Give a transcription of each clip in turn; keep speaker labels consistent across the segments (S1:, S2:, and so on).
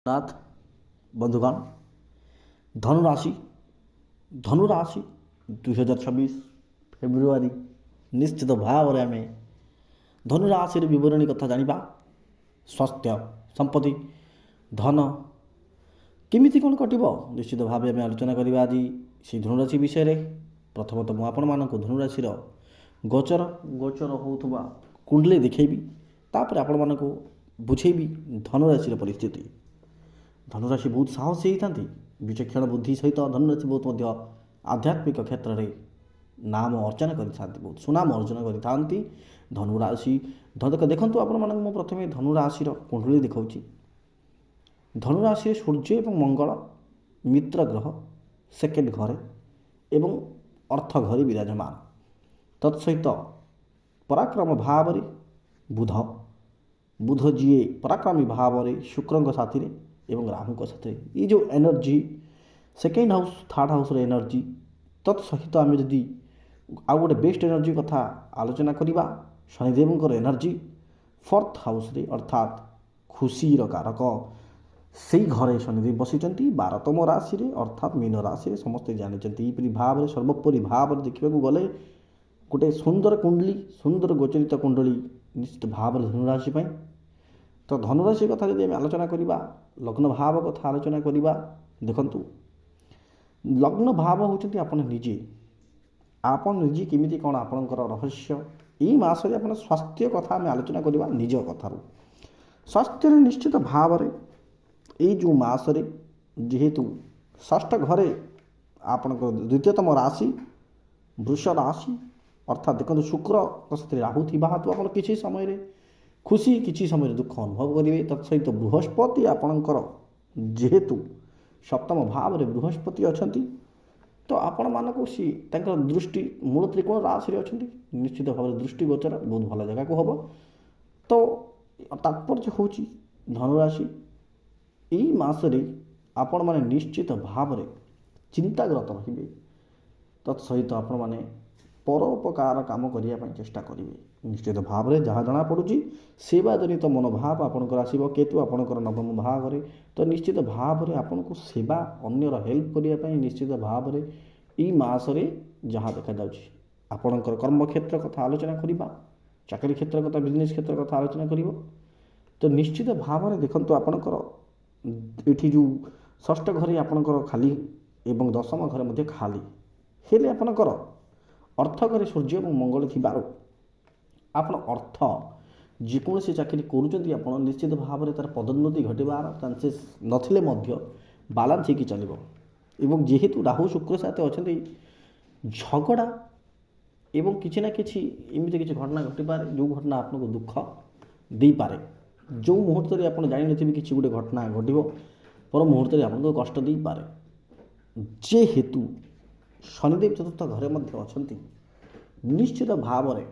S1: नाथ बंधुगण धनुराशि धनुराशि 2026 फेब्रुआरी निश्चित भाव में आम धनुराशि बरणी कथा जाना स्वास्थ्य संपत्ति धन केमिति कौन कटिब निश्चित भाव आम आलोचना करवा आज से धनुराशि विषय प्रथमतः मुझे आपण मानक धनुराशि गोचर गोचर होता कुंडली देखी तापर आपण मानक बुझेबी धनुराशि परिस्थिति। धनुराशि बहुत साहसी होती विचक्षण बुद्धि सहित धनुराशि बहुत आध्यात्मिक क्षेत्र में नाम अर्जन कर बहुत सुनाम अर्जन कर धनुराशि देखो आपण प्रथम धनुराशि कुंडली देखा धनुराशि सूर्य और मंगल मित्र ग्रह सेकेंड घर एवं अर्थ घर विराजमान तत्सहित पराक्रम भाव बुध बुध जी पराक्रमी भाव शुक्र साथी एवं राहु साथ ये जो energy second house third house energy तत्सहित आम जदि आउ गोटे बेस्ट एनर्जी कथा आलोचना करवा शनिदेव एनर्जी फोर्थ हाउस रे अर्थात खुशी कारक से घरे शनिदेव बसी 12तम राशि अर्थात मीन राशि समस्ते जानते यहपरी भाव सर्वोपरि भाव देखा गले गोटे सुंदर कुंडली सुंदर गोचरित कुंडली निश्चित भाव धनुराशि तो धनुराशि कथा जब आम आलोचना करवा लग्न भाव कथा आलोचना करवा देखु लग्न भाव होती आपन निजे केमिति कौन आपणकर रहस्य यही मसरे आप स्वास्थ्य कथा आम आलोचना करवा निज कथार स्वास्थ्य निश्चित भाव ये जो मसरे जेहेतु षष्ठ घरे आपणकर द्वितीयतम राशि वृष राशि अर्थात देखो शुक्र साथ राहु थी हेतु आप किसी समय खुशी किसी समय दुख अनुभव करेंगे तत्सहित बृहस्पति आपणकर जेहेतु सप्तम भाव में बृहस्पति अच्छा तो आपण मानक सी दृष्टि मूल त्रिकोण राशि अच्छा निश्चित भाव दृष्टि गोचर बहुत भल जगह को हम तो तात्पर्य हूँ धनुराशि यही मसरे आपण मैंने निश्चित भाव चिंताग्रत रहिबे तत्सहित आपण मैंने परोपकार काम करने चेष्टा करेंगे निश्चित भाव में जहाँ जना पड़ुची सेवा जनित मनोभाव आपणकर आसो केतु आपणकर नवम भाव में तो निश्चित भाव में आपन को सेवा अन्यर हेल्प करने निश्चित भाव में यही मसरे जहाँ देखा आपणकर कर्मक्षेत्र कथा आलोचना करवा चाकरी क्षेत्र कथा बिजनेस क्षेत्र कथा आलोचना कर तो निश्चित भाव में देखो आपणकर ये जो षष्ठ घर आपणकर खाली एवं दशम घर मध्य खाली हेले आपणकर अर्थ घर सूर्य और मंगल थिबारो आपण अर्थ जेकोसी चाकरी करूँ निश्चित भाव में तार पदोन्नति घटवार चांसेस नथिले मध्य बालांस होगी चलो एवं जेहेतु राहु शुक्र साथ अच्छा झगड़ा एवं किसी ना किसी एमती किसी घटना घटीपारे जो घटना आपको दुख दे पारे जो मुहूर्त में आप जान नी कि गोटे घटना घट पर मुहूर्त में आपको कष्ट दे पारे जेहेतु शनिदेव चतुर्थ घरे मध्य अच्छा निश्चित भाव में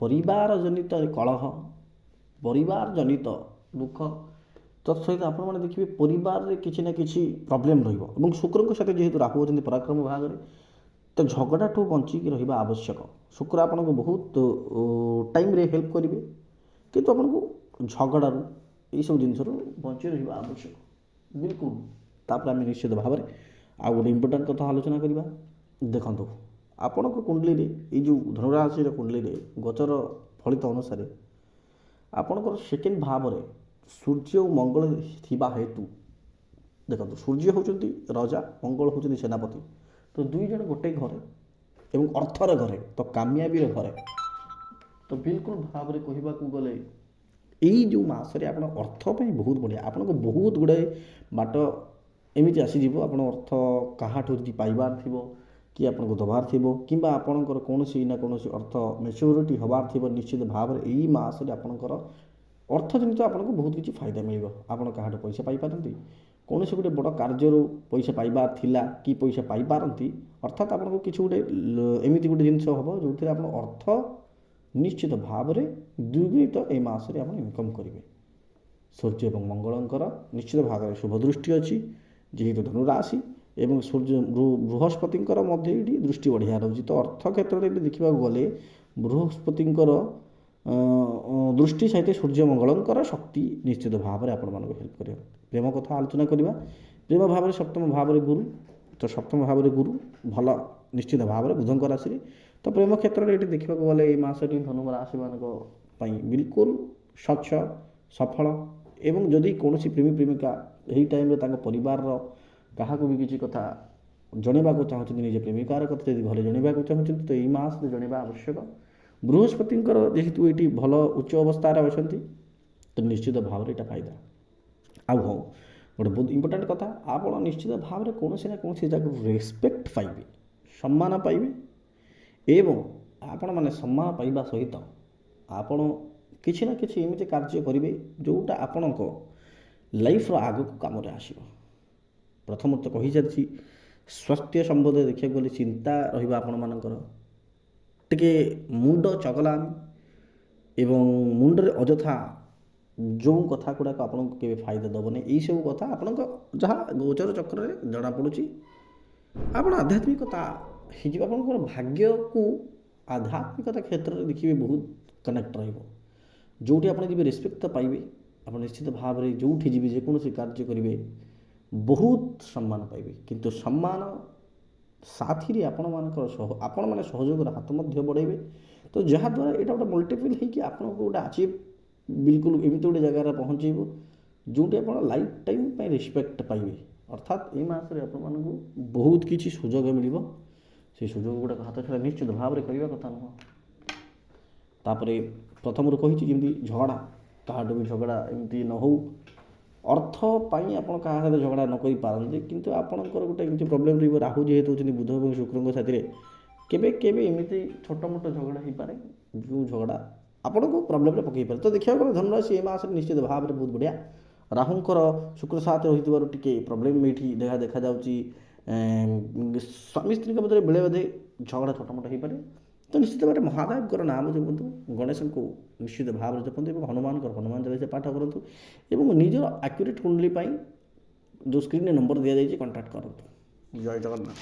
S1: परिवार जनित कलह परिवार जनित दुख तत्सहित आप देखिए परिवार रे किसी ना किसी प्रॉब्लम रही शुक्र साथ जेहेतु राहु अच्छा पराक्रम भाग में तो झगड़ा ठू बंचिकी रहा आवश्यक शुक्र आपन को बहुत टाइम रे हेल्प करेंगे किंतु आपको झगड़ारू यही सब जिन बंची रहा आवश्यक बिल्कुल तापर आम निश्चित भाव में आ गोटे इम्पोर्टाट कथा आलोचना करवा देखो आपण कुंडली ये जो धनुराशि कुंडली गोचर फलित अनुसार आपणकर सेकेंड भाव में सूर्य और मंगल थिबा हेतु देखो सूर्य होचंती राजा मंगल होचंती सेनापति तो दुई जन गोटे घरे एवं अर्थर घरे तो कामयाबी घरे तो बिल्कुल भाव में कहवाक गले यही जो मसरे आप अर्थ बहुत बढ़िया आपन को बहुत गुड़ाए बाट एमती आसीज आप अर्थ काहाठू पाइबार थी कि आपको दबार थी कि आपणकर कौन ना कौन अर्थ मैच्योरिटी हबार थी निश्चित भाव में यही मसरे आपणकर अर्थजनित आपको बहुत किसी फायदा मिल आपड़ क्या पैसा पाइपारती कौन से गोटे बड़ कार्य पैसा पाइबार थिला कि पैसा पाइपारती अर्थात आपको किसी गोटे एमती गोटे जिन हम जो थे आप अर्थ निश्चित भाव में द्विगुणित ए मसरे आप इनकम करेंगे सूर्य और मंगलंकर निश्चित भाव में शुभ दृष्टि अच्छी जेहेतु धनुराशि एवं सूर्य बृहस्पतिंकर मध्य दृष्टि बढ़िया रोचे तो अर्थ क्षेत्र में देखा गले बृहस्पतिंकर ଦୃଷ୍ଟି ସହିତ ସୂର୍ଯ୍ୟମଙ୍ଗଳଙ୍କର ଶକ୍ତି ନିଶ୍ଚିତ ଭାବରେ ଆପଣମାନଙ୍କୁ ହେଲ୍ପ କରିବ। ପ୍ରେମ କଥା ଆଲୋଚନା କରିବା। ପ୍ରେମ ଭାବରେ ସପ୍ତମ ଭାବରେ ଗୁରୁ, ତ ସପ୍ତମ ଭାବରେ ଗୁରୁ ଭଲ ନିଶ୍ଚିତ ଭାବରେ ବୁଧଙ୍କ ରାଶିରେ। ତ ପ୍ରେମ କ୍ଷେତ୍ରରେ ଏଠି ଦେଖିବାକୁ ଗଲେ ଏଇ ମାସଟି ଧନୁ ରାଶିମାନଙ୍କ ପାଇଁ ବିଲକୁଲ ସ୍ୱଚ୍ଛ ସଫଳ। ଏବଂ ଯଦି କୌଣସି ପ୍ରେମୀ ପ୍ରେମିକା ଏହି ଟାଇମ୍ରେ ତାଙ୍କ ପରିବାରର କାହାକୁ ବି କିଛି କଥା ଜଣାଇବାକୁ ଚାହୁଁଛନ୍ତି, ନିଜ ପ୍ରେମିକାର କଥା ଯଦି ଘରେ ଜଣାଇବାକୁ ଚାହୁଁଛନ୍ତି ତ ଏଇ ମାସରେ ଜଣାଇବା ଆବଶ୍ୟକ। ବୃହସ୍ପତିଙ୍କର ଯେହେତୁ ଏଇଠି ଭଲ ଉଚ୍ଚ ଅବସ୍ଥାରେ ଅଛନ୍ତି ତ ନିଶ୍ଚିତ ଭାବରେ ଏଇଟା ଫାଇଦା। ଆଉ ହଁ ଗୋଟେ ବହୁତ ଇମ୍ପୋର୍ଟାଣ୍ଟ କଥା, ଆପଣ ନିଶ୍ଚିତ ଭାବରେ କୌଣସି ନା କୌଣସି ଜାଗାରୁ ରେସ୍ପେକ୍ଟ ପାଇବେ, ସମ୍ମାନ ପାଇବେ। ଏବଂ ଆପଣମାନେ ସମ୍ମାନ ପାଇବା ସହିତ ଆପଣ କିଛି ନା କିଛି ଏମିତି କାର୍ଯ୍ୟ କରିବେ ଯେଉଁଟା ଆପଣଙ୍କ ଲାଇଫ୍ର ଆଗକୁ କାମରେ ଆସିବ। ପ୍ରଥମତଃ କହିସାରିଛି, ସ୍ୱାସ୍ଥ୍ୟ ସମ୍ବନ୍ଧରେ ଦେଖିବାକୁ ଗଲେ ଚିନ୍ତା ରହିବ ଆପଣମାନଙ୍କର, ଟିକେ ମୁଣ୍ଡ ଚଗଲାମି ଏବଂ ମୁଣ୍ଡରେ ଅଯଥା ଯେଉଁ କଥା ଗୁଡ଼ାକ ଆପଣଙ୍କୁ କେବେ ଫାଇଦା ଦେବନି, ଏଇସବୁ କଥା ଆପଣଙ୍କ ଯାହା ଗୋଚର ଚକ୍ରରେ ଜଣାପଡ଼ୁଛି। ଆପଣ ଆଧ୍ୟାତ୍ମିକତା ହେଇଯିବ, ଆପଣଙ୍କର ଭାଗ୍ୟକୁ ଆଧ୍ୟାତ୍ମିକତା କ୍ଷେତ୍ରରେ ଦେଖିବେ ବହୁତ କନେକ୍ଟ ରହିବ। ଯେଉଁଠି ଆପଣ ଯିବେ ରେସ୍ପେକ୍ଟ ତ ପାଇବେ, ଆପଣ ନିଶ୍ଚିତ ଭାବରେ ଯେଉଁଠି ଯିବେ ଯେକୌଣସି କାର୍ଯ୍ୟ କରିବେ ବହୁତ ସମ୍ମାନ ପାଇବେ। କିନ୍ତୁ ସମ୍ମାନ ସାଥିରେ ଆପଣମାନେ ସହଯୋଗର ହାତ ମଧ୍ୟ ବଢ଼ାଇବେ। ତ ଯାହାଦ୍ୱାରା ଏଇଟା ଗୋଟେ ମଲ୍ଟିପଲ୍ ହେଇକି ଆପଣଙ୍କୁ ଗୋଟେ ଆଚିଭ୍ ବିଲକୁଲ ଏମିତି ଗୋଟେ ଜାଗାରେ ପହଞ୍ଚାଇବ ଯେଉଁଠି ଆପଣ ଲାଇଫ୍ ଟାଇମ୍ ପାଇଁ ରେସ୍ପେକ୍ଟ ପାଇବେ। ଅର୍ଥାତ୍ ଏଇ ମାସରେ ଆପଣମାନଙ୍କୁ ବହୁତ କିଛି ସୁଯୋଗ ମିଳିବ। ସେଇ ସୁଯୋଗ ଗୁଡ଼ାକ ହାତଛଡ଼ା ନିଶ୍ଚିତ ଭାବରେ କରିବା କଥା ନୁହଁ। ତାପରେ ପ୍ରଥମରୁ କହିଛି ଯେମିତି ଝଗଡ଼ା, କାହାଠୁ ବି ଝଗଡ଼ା ଏମିତି ନ ହେଉ। ଅର୍ଥ ପାଇଁ ଆପଣ କାହା ସହିତ ଝଗଡ଼ା ନ କରିପାରନ୍ତି, କିନ୍ତୁ ଆପଣଙ୍କର ଗୋଟେ ଏମିତି ପ୍ରୋବ୍ଲେମ୍ ରହିବ। ରାହୁ ଯେହେତୁ ହେଉଛନ୍ତି ବୁଧ ଏବଂ ଶୁକ୍ରଙ୍କ ସାଥିରେ, କେବେ କେବେ ଏମିତି ଛୋଟ ମୋଟ ଝଗଡ଼ା ହୋଇପାରେ ଯେଉଁ ଝଗଡ଼ା ଆପଣଙ୍କୁ ପ୍ରୋବ୍ଲେମ୍ରେ ପକାଇପାରେ। ତ ଦେଖିବାକୁ ଗଲେ ଧନୁରାଶି ଏ ମାସରେ ନିଶ୍ଚିତ ଭାବରେ ବହୁତ ବଢ଼ିଆ। ରାହୁଙ୍କର ଶୁକ୍ର ସାଥ ରହିଥିବାରୁ ଟିକେ ପ୍ରୋବ୍ଲେମ୍ ଏଇଠି ଦେଖାଯାଉଛି। ସ୍ୱାମୀ ସ୍ତ୍ରୀଙ୍କ ମଧ୍ୟରେ ବେଳେ ବେଳେ ଝଗଡ଼ା ଛୋଟ ମୋଟ ହୋଇପାରେ। ତ ନିଶ୍ଚିତ ଭାବରେ ମହାଦେବଙ୍କର ନାମ ଜପନ୍ତୁ, ଗଣେଶଙ୍କୁ ନିଶ୍ଚିତ ଭାବରେ ଜପନ୍ତୁ ଏବଂ ହନୁମାନ ଚାଳିଶା ପାଠ କରନ୍ତୁ। ଏବଂ ନିଜର ଆକ୍ୟୁରେଟ୍ କୁଣ୍ଡଲି ପାଇଁ ଯେଉଁ ସ୍କ୍ରିନ୍ରେ ନମ୍ବର ଦିଆଯାଇଛି କଣ୍ଟାକ୍ଟ କରନ୍ତୁ। ଜୟ ଜଗନ୍ନାଥ।